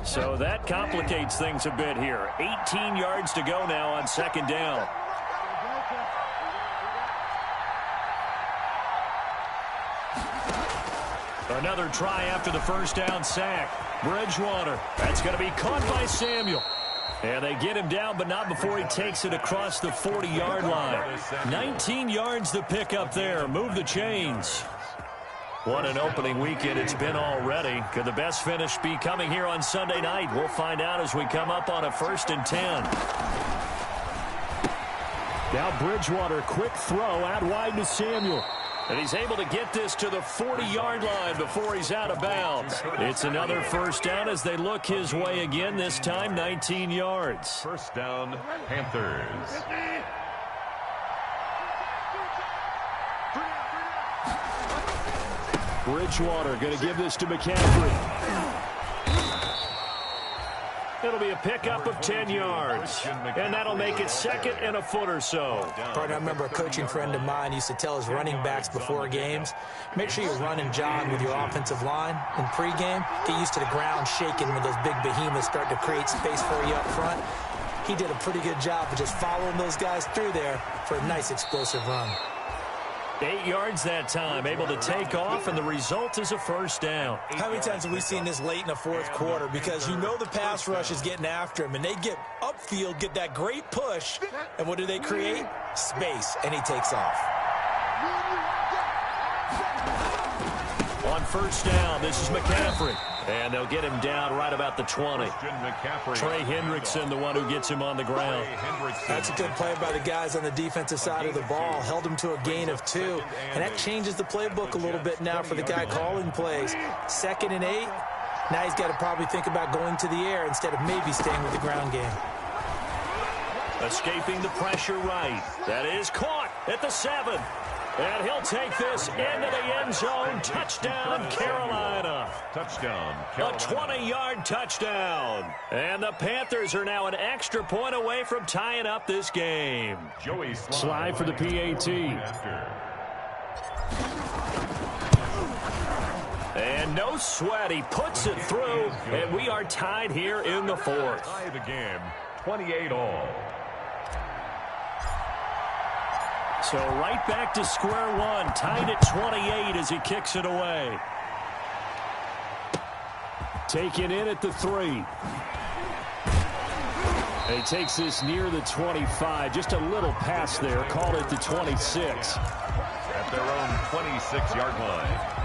So that complicates things a bit here. 18 yards to go now on 2nd down. Another try after the 1st down sack. Bridgewater. That's going to be caught by Samuel. And they get him down, but not before he takes it across the 40-yard line. 19 yards to pick up there. Move the chains. What an opening weekend it's been already. Could the best finish be coming here on Sunday night? We'll find out as we come up on a 1st and 10. Now Bridgewater, quick throw out wide to Samuel. And he's able to get this to the 40-yard line before he's out of bounds. It's another 1st down as they look his way again, this time 19 yards. 1st down, Panthers. Bridgewater going to give this to McCaffrey. It'll be a pickup of 10 yards, and that'll make it 2nd and a foot or so. Partner, I remember a coaching friend of mine used to tell his running backs before games, make sure you run and jog with your offensive line in pregame. Get used to the ground shaking when those big behemoths start to create space for you up front. He did a pretty good job of just following those guys through there for a nice explosive run. 8 yards that time, able to take off, and the result is a 1st down. How many times have we seen this late in the 4th quarter? Because you know the pass rush is getting after him, and they get upfield, get that great push, and what do they create? Space, and he takes off. On 1st down, this is McCaffrey. And they'll get him down right about the 20. Trey Hendrickson, the one who gets him on the ground. That's a good play by the guys on the defensive side of the ball. Held him to a gain of 2. And that changes the playbook a little bit now for the guy calling plays. 2nd and 8. Now he's got to probably think about going to the air instead of maybe staying with the ground game. Escaping the pressure right. That is caught at the 7. And he'll take this into the end zone. Touchdown, Carolina. Touchdown, Carolina. A 20-yard touchdown. And the Panthers are now an extra point away from tying up this game. Joey Slide for the PAT. And no sweat. He puts it through. And we are tied here in the 4th. Tie the game, 28-all. So right back to square one, tied at 28 as he kicks it away. Taken in at the 3. And he takes this near the 25. Just a little pass there. Call it the 26. At their own 26-yard line.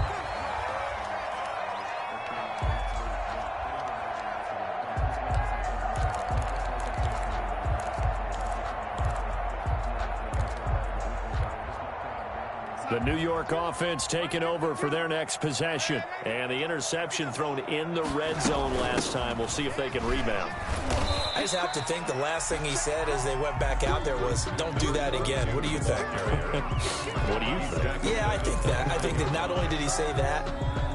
The New York offense taking over for their next possession. And the interception thrown in the red zone last time. We'll see if they can rebound. I just have to think the last thing he said as they went back out there was, don't do that again. What do you think? What do you think? Yeah, I think that. I think that not only did he say that,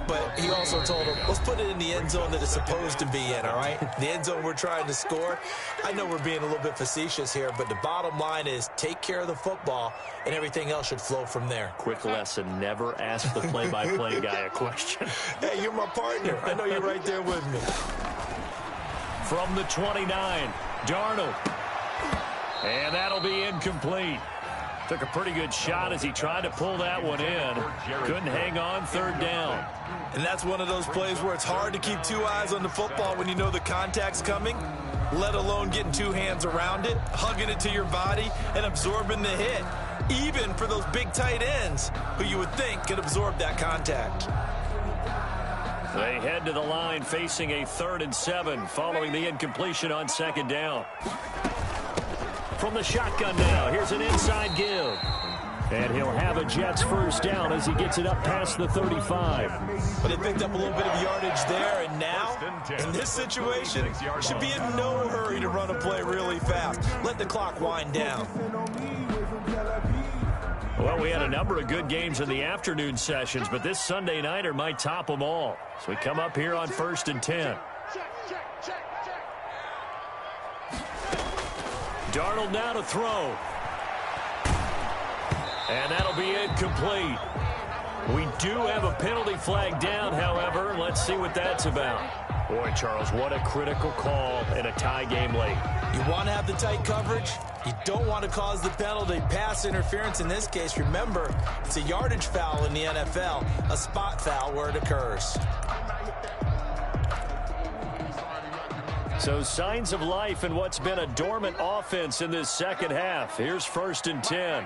but he also told him, let's put it in the end zone that it's supposed to be in, all right? The end zone we're trying to score. I know we're being a little bit facetious here, but the bottom line is take care of the football, and everything else should flow from there. Quick lesson, never ask the play-by-play guy a question. Hey, you're my partner. I know you're right there with me. From the 29, Darnold. And that'll be incomplete. Took a pretty good shot as he tried to pull that one in. Couldn't hang on, 3rd down. And that's one of those plays where it's hard to keep 2 eyes on the football when you know the contact's coming, let alone getting 2 hands around it, hugging it to your body, and absorbing the hit. Even for those big tight ends who you would think could absorb that contact. They head to the line facing a 3rd and 7 following the incompletion on 2nd down. From the shotgun now, here's an inside give. And he'll have a Jets 1st down as he gets it up past the 35. But they picked up a little bit of yardage there, and now, in this situation, should be in no hurry to run a play really fast. Let the clock wind down. Well, we had a number of good games in the afternoon sessions, but this Sunday nighter might top them all. So we come up here on 1st and 10. Darnold now to throw. And that'll be incomplete. We do have a penalty flag down, however. Let's see what that's about. Boy, Charles, what a critical call in a tie game late. You want to have the tight coverage. You don't want to cause the penalty. Pass interference in this case, remember, it's a yardage foul in the NFL, a spot foul where it occurs. So signs of life in what's been a dormant offense in this second half. Here's 1st and 10.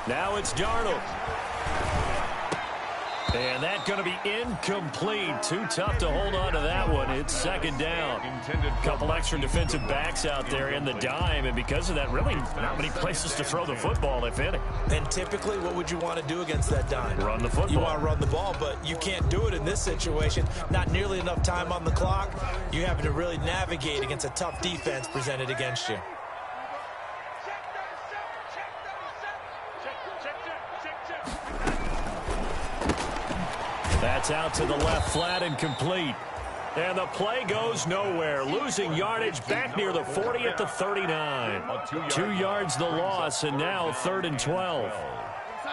Now it's Darnold. And that's going to be incomplete. Too tough to hold on to that one. It's 2nd down. Couple extra defensive backs out there in the dime, and because of that, really not many places to throw the football, if any. And typically, what would you want to do against that dime? Run the football. You want to run the ball, but you can't do it in this situation. Not nearly enough time on the clock. You're having to really navigate against a tough defense presented against you. That's out to the left flat and complete. And the play goes nowhere. Losing yardage back near the 40 at the 39. 2 yards the loss, and now 3rd and 12.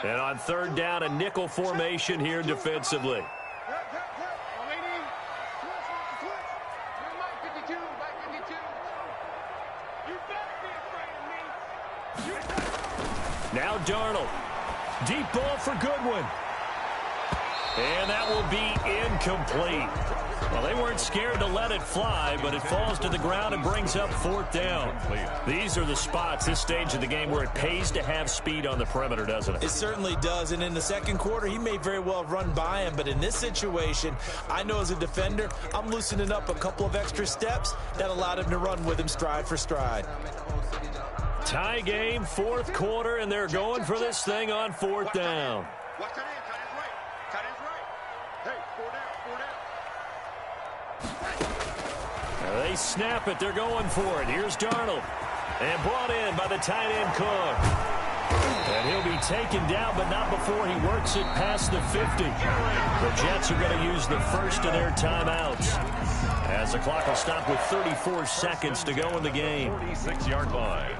And on 3rd down, a nickel formation here defensively. Now Darnold. Deep ball for Goodwin. And that will be incomplete. Well, they weren't scared to let it fly, but it falls to the ground and brings up 4th down. These are the spots, this stage of the game, where it pays to have speed on the perimeter, doesn't it? It certainly does, and in the second quarter, he may very well run by him, but in this situation, I know as a defender, I'm loosening up a couple of extra steps that allowed him to run with him stride for stride. Tie game, 4th quarter, and they're going for this thing on 4th down. Watch that in, tight ends right. Tight ends right. Hey, 4 down. They snap it. They're going for it. Here's Darnold. And brought in by the tight end Cook. And he'll be taken down, but not before he works it past the 50. The Jets are going to use the first of their timeouts, as the clock will stop with 34 seconds to go in the game. 46-yard line.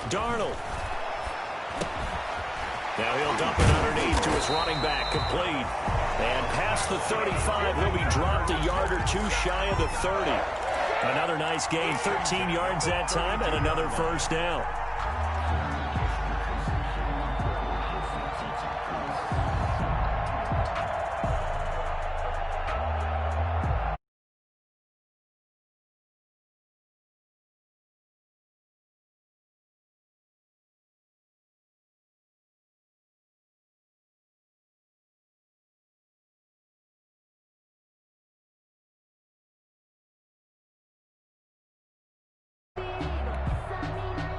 Darnold. Now he'll dump it underneath to his running back, complete. And past the 35, he'll be dropped a yard or two shy of the 30. Another nice gain, 13 yards that time, and another 1st down.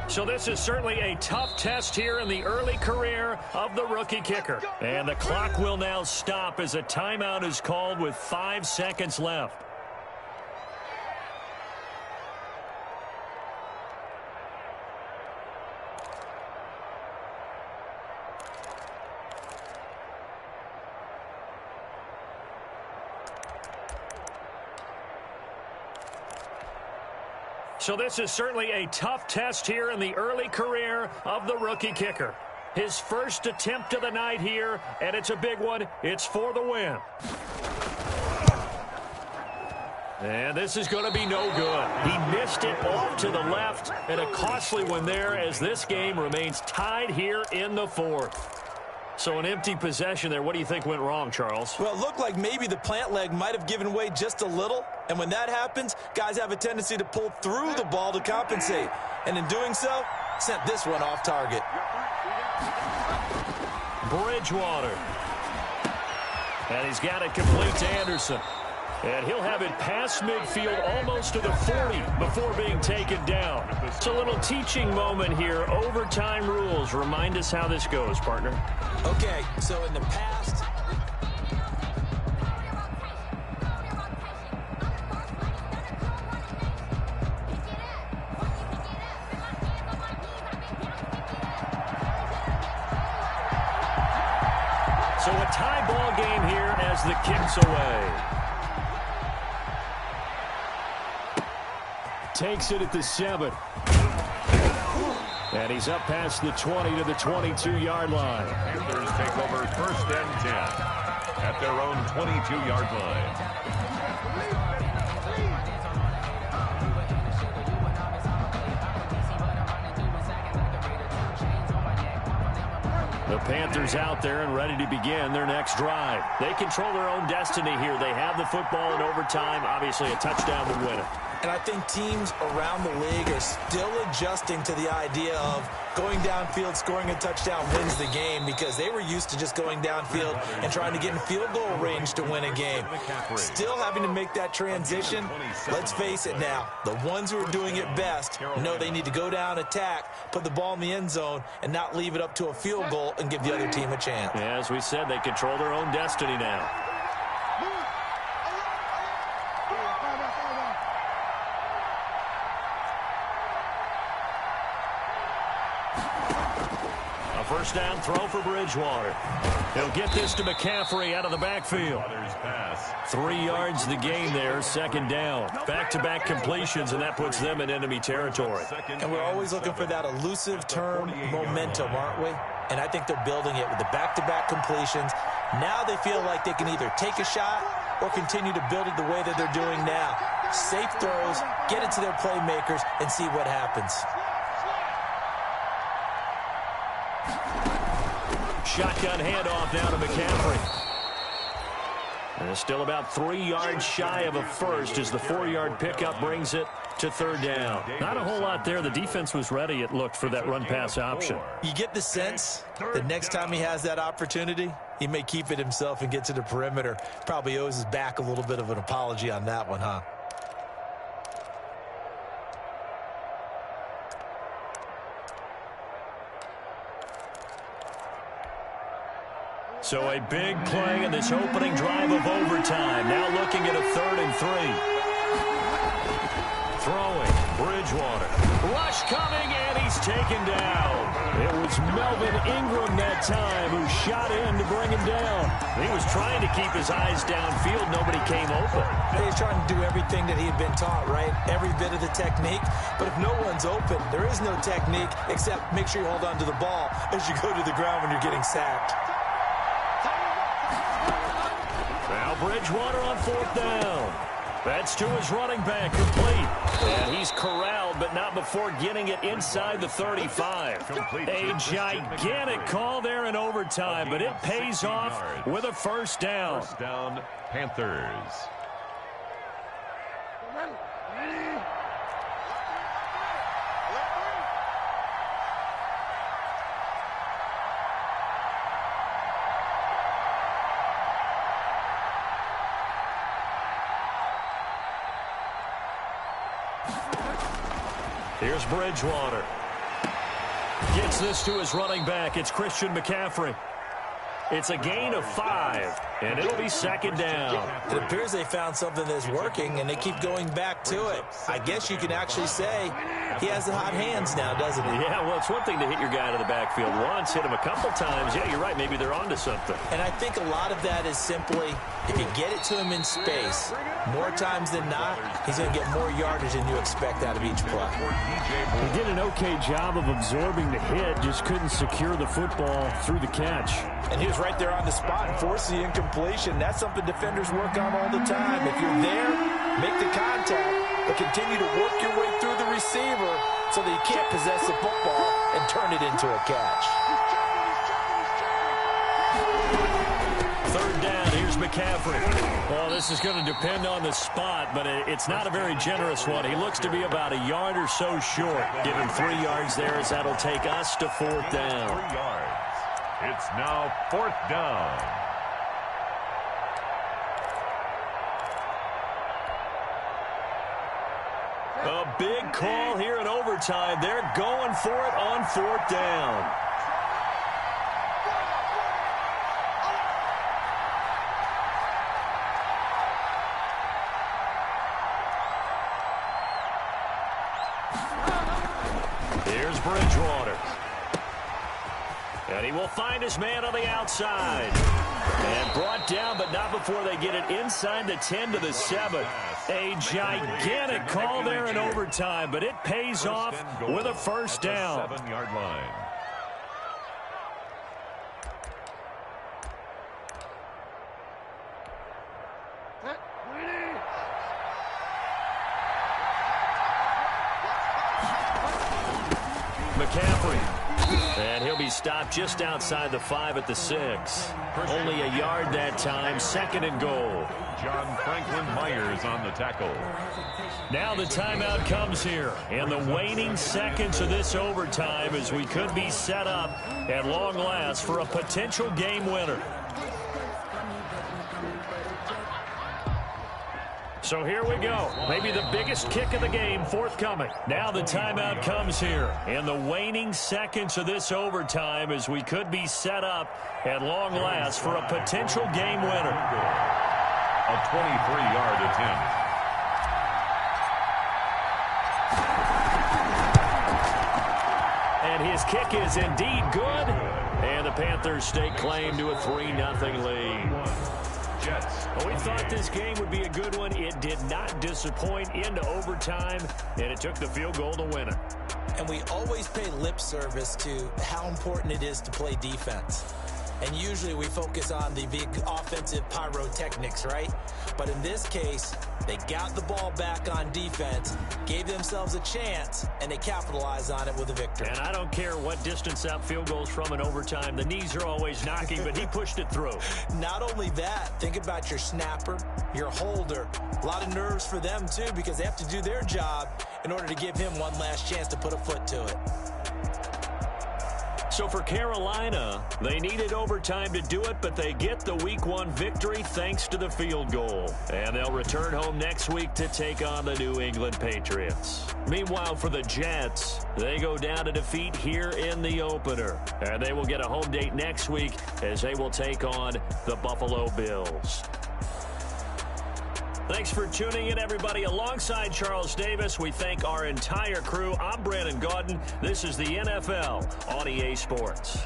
So this is certainly a tough test here in the early career of the rookie kicker. And the clock will now stop as a timeout is called with 5 seconds left. So this is certainly a tough test here in the early career of the rookie kicker. His first attempt of the night here, and it's a big one. It's for the win. And this is going to be no good. He missed it off to the left, and a costly one there as this game remains tied here in the 4th. So an empty possession there. What do you think went wrong, Charles? Well, it looked like maybe the plant leg might have given way just a little. And when that happens, guys have a tendency to pull through the ball to compensate. And in doing so, sent this one off target. Bridgewater. And he's got it complete to Anderson. And he'll have it past midfield almost to the 40 before being taken down. It's a little teaching moment here. Overtime rules. Remind us how this goes, partner. Okay, so in the past, so a tie ball game here as the kick's away. Takes it at the 7. And he's up past the 20 to the 22-yard line. Panthers take over 1st and 10. at their own 22-yard line. The Panthers out there and ready to begin their next drive. They control their own destiny here. They have the football in overtime. Obviously, a touchdown would win it. And I think teams around the league are still adjusting to the idea of going downfield, scoring a touchdown wins the game, because they were used to just going downfield and trying to get in field goal range to win a game. Still having to make that transition. Let's face it now, the ones who are doing it best know they need to go down, attack, put the ball in the end zone, and not leave it up to a field goal and give the other team a chance. Yeah, as we said, they control their own destiny now. First down throw for Bridgewater. He'll get this to McCaffrey out of the backfield. 3 yards the gain there, second down. Back-to-back completions, and that puts them in enemy territory. And we're always looking for that elusive term, momentum, aren't we? And I think they're building it with the back-to-back completions. Now they feel like they can either take a shot or continue to build it the way that they're doing now. Safe throws, get it to their playmakers, and see what happens. Shotgun handoff now to McCaffrey. And still about 3 yards shy of a first as the 4-yard pickup brings it to third down. Not a whole lot there. The defense was ready, it looked, for that run-pass option. You get the sense that next time he has that opportunity, he may keep it himself and get to the perimeter. Probably owes his back a little bit of an apology on that one, huh? So a big play in this opening drive of overtime. Now looking at a 3rd and 3. Throwing, Bridgewater. Rush coming, and he's taken down. It was Melvin Ingram that time who shot in to bring him down. He was trying to keep his eyes downfield. Nobody came open. He's trying to do everything that he had been taught, right? Every bit of the technique. But if no one's open, there is no technique except make sure you hold on to the ball as you go to the ground when you're getting sacked. Now Bridgewater on 4th down. That's to his running back, complete. And he's corralled, but not before getting it inside the 35. A gigantic call there in overtime, but it pays off with a first down. First down, Panthers. Here's Bridgewater. Gets this to his running back. It's Christian McCaffrey. It's a gain of 5, and it'll be second down. It appears they found something that's working, and they keep going back to it. I guess you can actually say he has the hot hands now, doesn't he? Yeah, well, it's one thing to hit your guy out of the backfield once, hit him a couple times. Yeah, you're right. Maybe they're onto something. And I think a lot of that is simply, if you get it to him in space, more times than not, he's going to get more yardage than you expect out of each play. He did an okay job of absorbing the hit, just couldn't secure the football through the catch. And he was right there on the spot and forced the incompletion. That's something defenders work on all the time. If you're there, make the contact, but continue to work your way through the receiver so that you can't possess the football and turn it into a catch. Third down, here's McCaffrey. Well, this is going to depend on the spot, but it's not a very generous one. He looks to be about a yard or so short. Give him 3 yards there as that'll take us to 4th down. 3 yards. It's now 4th down. A big call here in overtime. They're going for it on 4th down. Here's Bridgewater. And he will find his man on the outside. And brought down, but not before they get it inside the 10 to the 7. A gigantic call there in overtime, but it pays off with a first down. 7-yard line. McCaffrey. And he'll be stopped just outside the 5 at the 6. Only a yard that time, 2nd and goal. John Franklin Myers on the tackle. Now the timeout comes here. And the waning seconds of this overtime as we could be set up at long last for a potential game winner. So here we go. Maybe the biggest kick of the game forthcoming. Now the timeout comes here. And the waning seconds of this overtime as we could be set up at long last for a potential game winner. A 23-yard attempt. And his kick is indeed good. And the Panthers stake claim to a 3-0 lead. Jets. Well, we thought this game would be a good one. It did not disappoint into overtime, and it took the field goal to win it. And we always pay lip service to how important it is to play defense. And usually we focus on the big offensive pyrotechnics, right? But in this case, they got the ball back on defense, gave themselves a chance, and they capitalized on it with a victory. And I don't care what distance out field goals from in overtime. The knees are always knocking, but he pushed it through. Not only that, think about your snapper, your holder. A lot of nerves for them, too, because they have to do their job in order to give him one last chance to put a foot to it. So for Carolina, they needed overtime to do it, but they get the Week 1 victory thanks to the field goal. And they'll return home next week to take on the New England Patriots. Meanwhile, for the Jets, they go down to defeat here in the opener. And they will get a home date next week as they will take on the Buffalo Bills. Thanks for tuning in, everybody. Alongside Charles Davis, we thank our entire crew. I'm Brandon Gaudin. This is the NFL on EA Sports.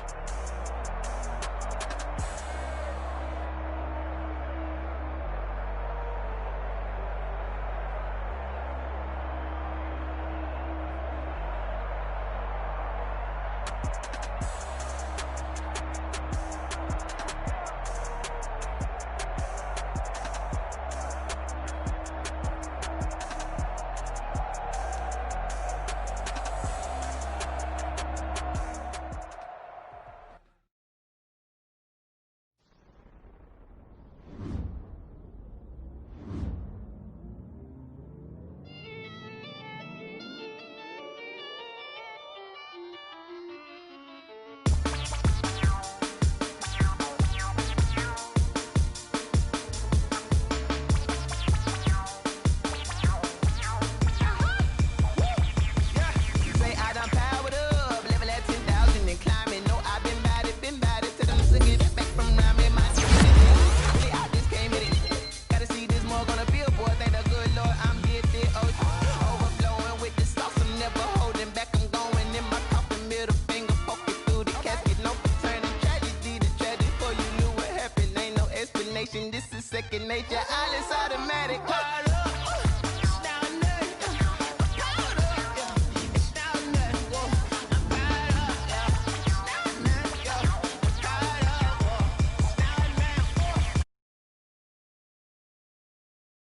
This is second nature, all is automatic.